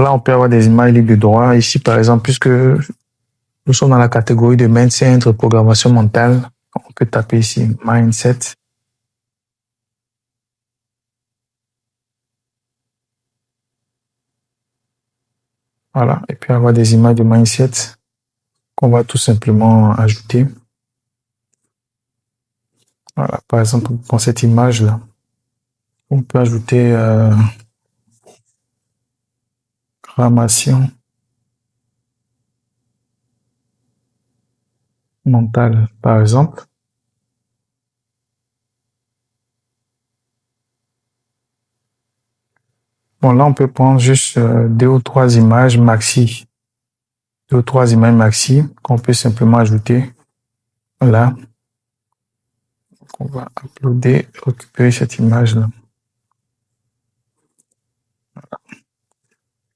là, on peut avoir des images libres de droit. Ici, par exemple, puisque nous sommes dans la catégorie de mindset et programmation mentale, on peut taper ici mindset. Voilà, et puis avoir des images de mindset qu'on va tout simplement ajouter. Voilà, par exemple, pour cette image-là, on peut ajouter programmation mentale, par exemple. Bon, là, on peut prendre juste 2 ou 3 images maxi. 2 ou 3 images maxi qu'on peut simplement ajouter là. Donc, on va uploader, récupérer cette image-là. Voilà.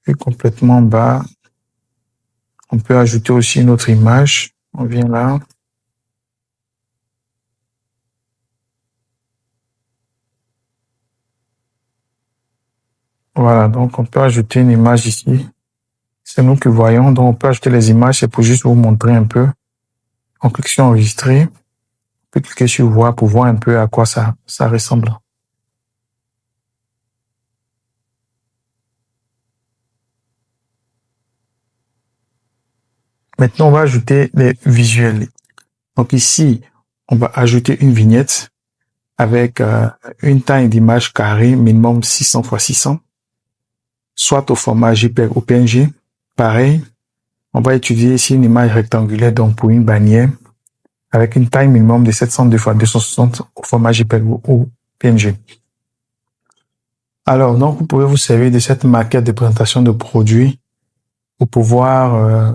Puis complètement bas, on peut ajouter aussi une autre image. On vient là. Voilà, donc on peut ajouter une image ici. C'est nous qui voyons, donc on peut ajouter les images, c'est pour juste vous montrer un peu. On clique sur enregistrer, on peut cliquer sur voir pour voir un peu à quoi ça ressemble. Maintenant, on va ajouter les visuels. Donc ici, on va ajouter une vignette avec une taille d'image carrée minimum 600 x 600, soit au format JPEG ou PNG. Pareil, on va utiliser ici une image rectangulaire donc pour une bannière avec une taille minimum de 702 x 260 au format JPEG ou PNG. Alors, donc, vous pouvez vous servir de cette maquette de présentation de produits pour pouvoir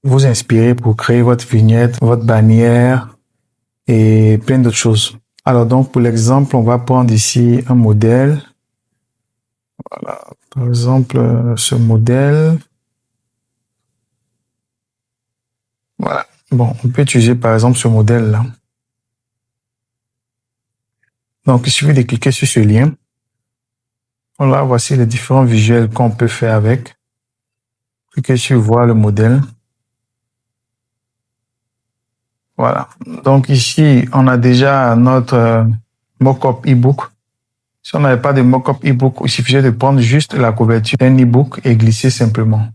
vous inspirer pour créer votre vignette, votre bannière et plein d'autres choses. Alors, donc, pour l'exemple, on va prendre ici un modèle. Voilà, par exemple, ce modèle. Voilà. Bon, on peut utiliser par exemple ce modèle-là. Donc, il suffit de cliquer sur ce lien. Voilà, voici les différents visuels qu'on peut faire avec. Cliquez sur voir le modèle. Voilà. Donc ici, on a déjà notre mock-up e-book. Si on n'avait pas de mock-up e-book, il suffisait de prendre juste la couverture d'un e-book et glisser simplement.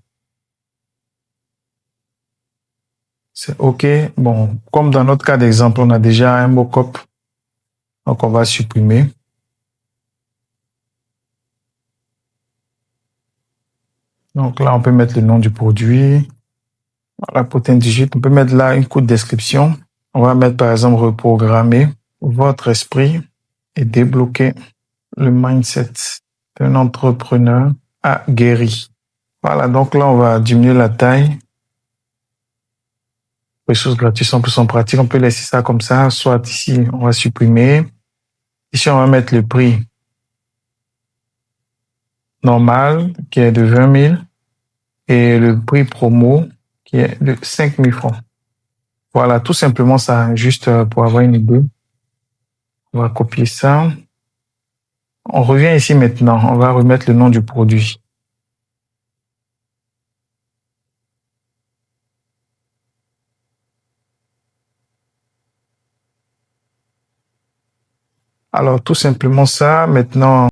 C'est OK. Bon, comme dans notre cas d'exemple, on a déjà un mock-up. Donc, on va supprimer. Donc là, on peut mettre le nom du produit. Voilà, pour Digit, on peut mettre là une courte description. On va mettre par exemple reprogrammer votre esprit et débloquer le mindset d'un entrepreneur aguerri. Voilà, donc là, on va diminuer la taille. Ressources gratuites 100% pratique. On peut laisser ça comme ça. Soit ici, on va supprimer. Ici, on va mettre le prix normal qui est de 20 000 et le prix promo qui est de 5 000 francs. Voilà, tout simplement ça, juste pour avoir une idée. On va copier ça. On revient ici maintenant. On va remettre le nom du produit. Alors, tout simplement ça. Maintenant,